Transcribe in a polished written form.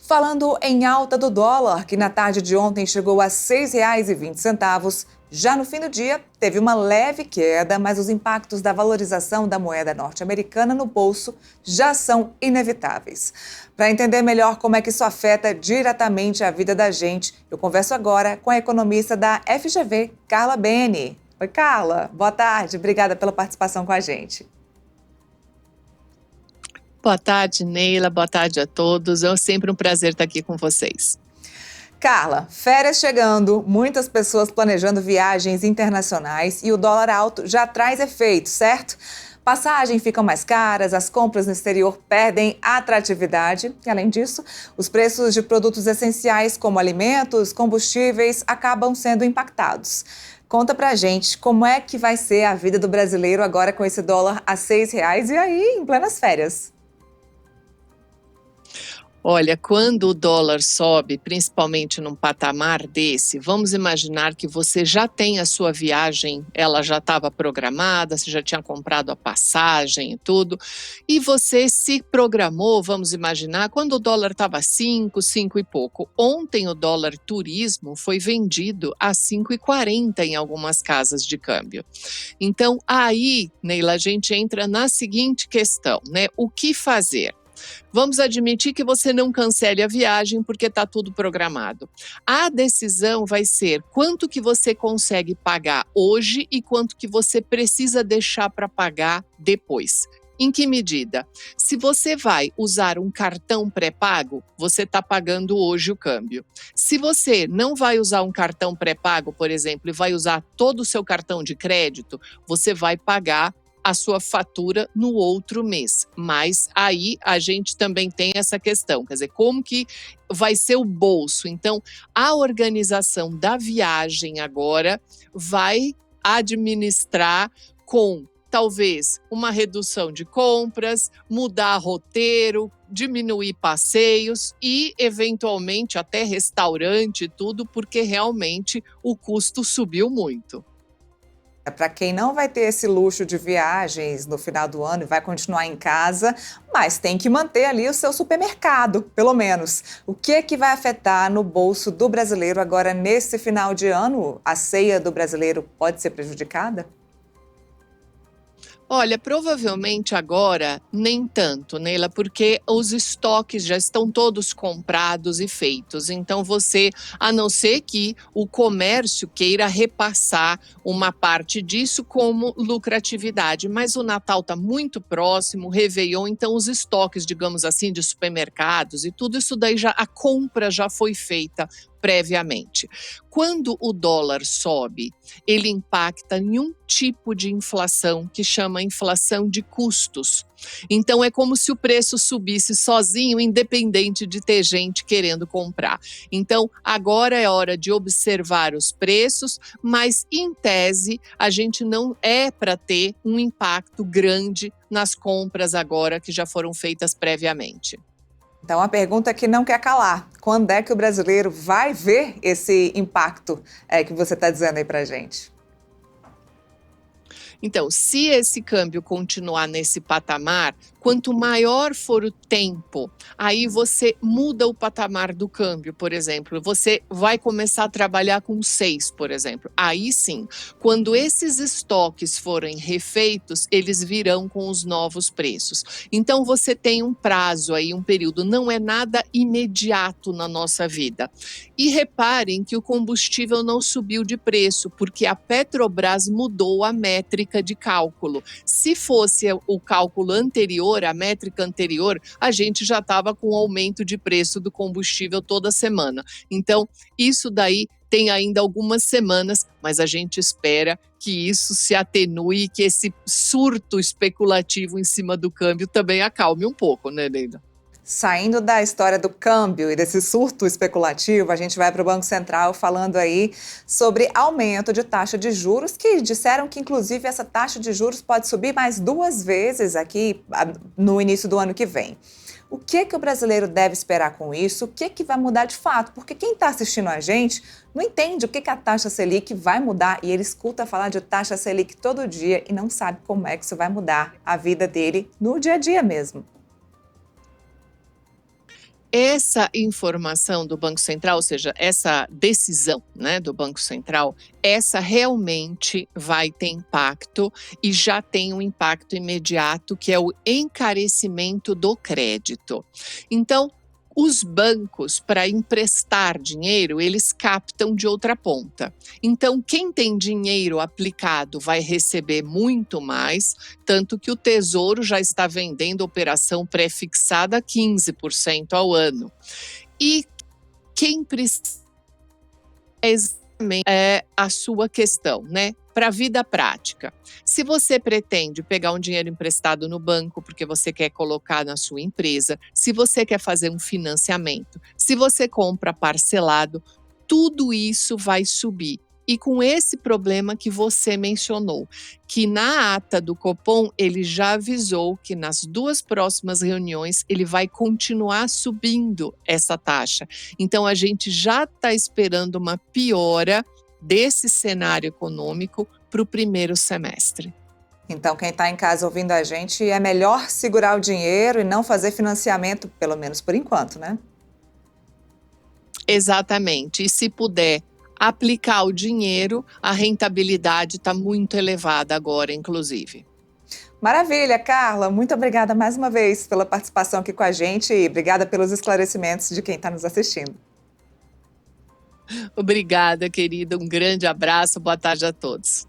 Falando em alta do dólar, que na tarde de ontem chegou a R$ 6,20, já no fim do dia teve uma leve queda, mas os impactos da valorização da moeda norte-americana no bolso já são inevitáveis. Para entender melhor como é que isso afeta diretamente a vida da gente, eu converso agora com a economista da FGV, Carla Bene. Oi, Carla. Boa tarde. Obrigada pela participação com a gente. Boa tarde, Neila. Boa tarde a todos. É sempre um prazer estar aqui com vocês. Carla, férias chegando, muitas pessoas planejando viagens internacionais e o dólar alto já traz efeito, certo? Passagens ficam mais caras, as compras no exterior perdem atratividade e, além disso, os preços de produtos essenciais como alimentos, combustíveis acabam sendo impactados. Conta pra gente como é que vai ser a vida do brasileiro agora com esse dólar a R$ 6 e aí em plenas férias. Olha, quando o dólar sobe, principalmente num patamar desse, vamos imaginar que você já tem a sua viagem, ela já estava programada, você já tinha comprado a passagem e tudo, e você se programou, vamos imaginar, quando o dólar estava 5 e pouco. Ontem o dólar turismo foi vendido a 5,40 em algumas casas de câmbio. Então, aí, Neila, a gente entra na seguinte questão, né? O que fazer? Vamos admitir que você não cancele a viagem porque está tudo programado. A decisão vai ser quanto que você consegue pagar hoje e quanto que você precisa deixar para pagar depois. Em que medida? Se você vai usar um cartão pré-pago, você está pagando hoje o câmbio. Se você não vai usar um cartão pré-pago, por exemplo, e vai usar todo o seu cartão de crédito, você vai pagar a sua fatura no outro mês. Mas aí a gente também tem essa questão, quer dizer, como que vai ser o bolso? Então, a organização da viagem agora vai administrar com talvez uma redução de compras, mudar roteiro, diminuir passeios e, eventualmente, até restaurante e tudo, porque realmente o custo subiu muito. Para quem não vai ter esse luxo de viagens no final do ano e vai continuar em casa, mas tem que manter ali o seu supermercado, pelo menos. O que é que vai afetar no bolso do brasileiro agora nesse final de ano? A ceia do brasileiro pode ser prejudicada? Olha, provavelmente agora nem tanto, Neila, porque os estoques já estão todos comprados e feitos. Então você, a não ser que o comércio queira repassar uma parte disso como lucratividade, mas o Natal está muito próximo, o Réveillon, então os estoques, digamos assim, de supermercados e tudo isso daí já a compra já foi feita previamente. Quando o dólar sobe, ele impacta em um tipo de inflação que chama inflação de custos. Então é como se o preço subisse sozinho, independente de ter gente querendo comprar. Então agora é hora de observar os preços, mas em tese a gente não é para ter um impacto grande nas compras agora que já foram feitas previamente. Então, a pergunta que não quer calar: quando é que o brasileiro vai ver esse impacto que você está dizendo aí para gente? Então, se esse câmbio continuar nesse patamar, quanto maior for o tempo, aí você muda o patamar do câmbio, por exemplo. Você vai começar a trabalhar com 6, por exemplo. Aí sim, quando esses estoques forem refeitos, eles virão com os novos preços. Então, você tem um prazo aí, um período. Não é nada imediato na nossa vida. E reparem que o combustível não subiu de preço, porque a Petrobras mudou a métrica de cálculo. Se fosse o cálculo anterior, a métrica anterior, a gente já estava com aumento de preço do combustível toda semana. Então, isso daí tem ainda algumas semanas, mas a gente espera que isso se atenue, que esse surto especulativo em cima do câmbio também acalme um pouco, né, Neida? Saindo da história do câmbio e desse surto especulativo, a gente vai para o Banco Central falando aí sobre aumento de taxa de juros, que disseram que, inclusive, essa taxa de juros pode subir mais 2 vezes aqui no início do ano que vem. O que o brasileiro deve esperar com isso? O que vai mudar de fato? Porque quem está assistindo a gente não entende o que a taxa Selic vai mudar e ele escuta falar de taxa Selic todo dia e não sabe como é que isso vai mudar a vida dele no dia a dia mesmo. essa informação do Banco Central, ou seja, essa decisão, né, do Banco Central, essa realmente vai ter impacto e já tem um impacto imediato, que é o encarecimento do crédito. Então, os bancos, para emprestar dinheiro, eles captam de outra ponta. Então, quem tem dinheiro aplicado vai receber muito mais, tanto que o Tesouro já está vendendo operação pré-fixada a 15% ao ano. E quem precisa é a sua questão, né? Para a vida prática. Se você pretende pegar um dinheiro emprestado no banco porque você quer colocar na sua empresa, se você quer fazer um financiamento, se você compra parcelado, tudo isso vai subir. E com esse problema que você mencionou, que na ata do Copom ele já avisou que nas 2 próximas reuniões ele vai continuar subindo essa taxa. Então a gente já está esperando uma piora desse cenário econômico para o primeiro semestre. Então, quem está em casa ouvindo a gente, é melhor segurar o dinheiro e não fazer financiamento, pelo menos por enquanto, né? Exatamente. E se puder aplicar o dinheiro, a rentabilidade está muito elevada agora, inclusive. Maravilha, Carla. Muito obrigada mais uma vez pela participação aqui com a gente e obrigada pelos esclarecimentos de quem está nos assistindo. Obrigada, querida. Um grande abraço. Boa tarde a todos.